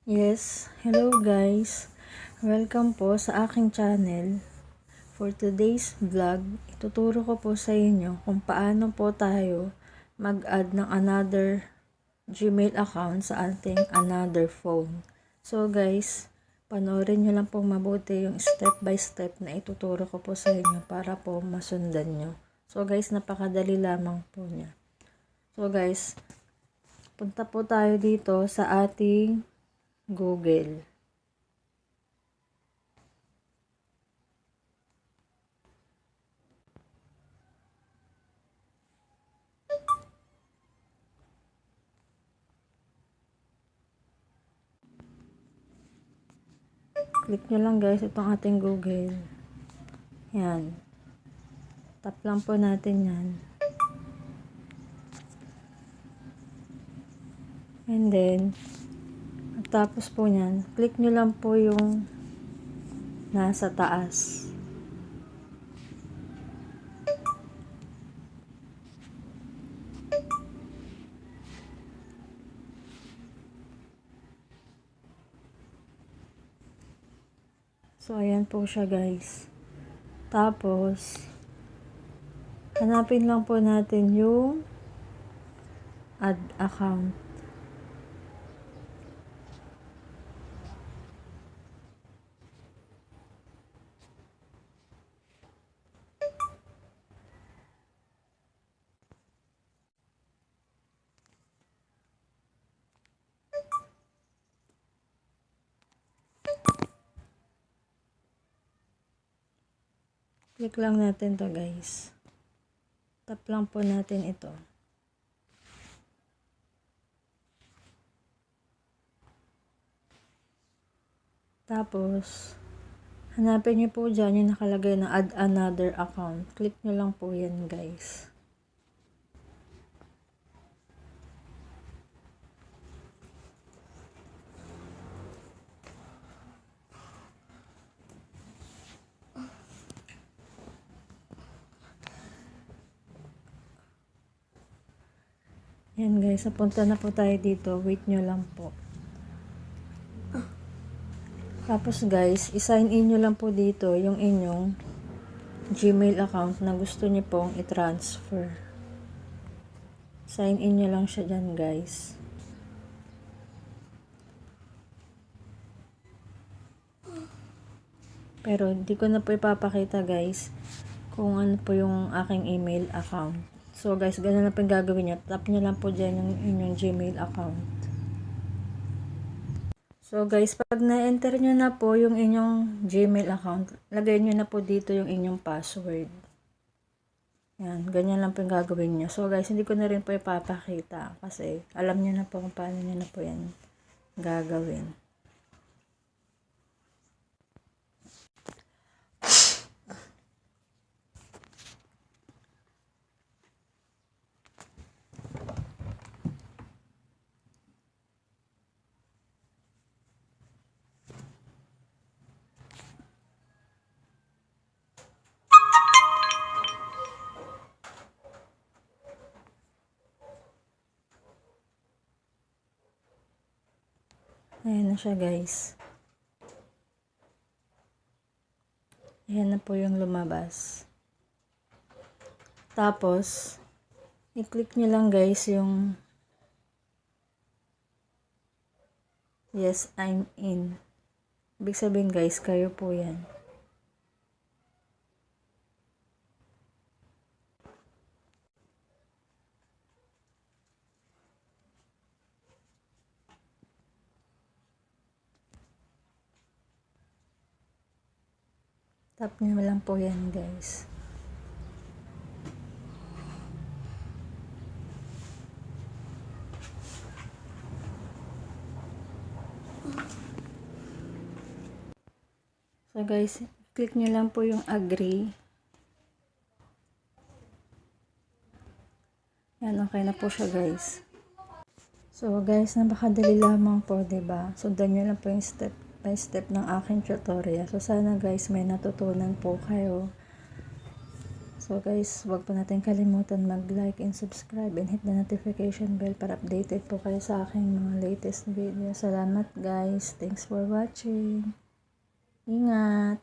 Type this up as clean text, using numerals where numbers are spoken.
Yes, hello guys. Welcome po sa aking channel. For today's vlog, ituturo ko po sa inyo kung paano po tayo mag-add ng another Gmail account sa ating another phone. So guys, panoorin nyo lang po mabuti yung step by step na ituturo ko po sa inyo para po masundan nyo. So guys, napakadali lamang po niya. So guys, punta po tayo dito sa ating Google. Click nyo lang guys itong ating Google. Yan. Tap lang po natin yan. And then, tapos po nyan, click nyo lang po yung nasa taas. So, ayan po siya guys. Tapos, hanapin lang po natin yung add account. Click lang natin to guys. Tap lang po natin ito. Tapos, hanapin nyo po dyan yung nakalagay na add another account. Click nyo lang po yan guys. Yan guys, napunta na po tayo dito. Wait nyo lang po. Tapos guys, i-sign in nyo lang po dito yung inyong Gmail account na gusto nyo pong i-transfer. Sign in nyo lang siya dyan guys. Pero di ko na po ipapakita guys kung ano po yung aking email account. So guys, ganun na po yung gagawin nyo. Tap nyo lang po dyan yung inyong Gmail account. So guys, pag na-enter nyo na po yung inyong Gmail account, lagay nyo na po dito yung inyong password. Yan, ganyan lang po yung gagawin nyo. So guys, hindi ko na rin po ipapakita kasi alam nyo na po kung paano nyo na po yan gagawin. Ayan na siya guys. Ayan na po yung lumabas. Tapos, i-click nyo lang guys yung yes, I'm in. Ibig sabihin guys, kayo po yan. Tap nyo lang po yan guys. So guys, click nyo lang po yung agree. Yan, okay na po siya guys. So guys, napakadali lamang po, 'di ba? Sundan nyo lang po yung step by step ng aking tutorial. So sana guys, may natutunan po kayo. So guys, huwag po natin kalimutan mag-like and subscribe and hit the notification bell para updated po kayo sa aking mga latest video. Salamat guys. Thanks for watching. Ingat!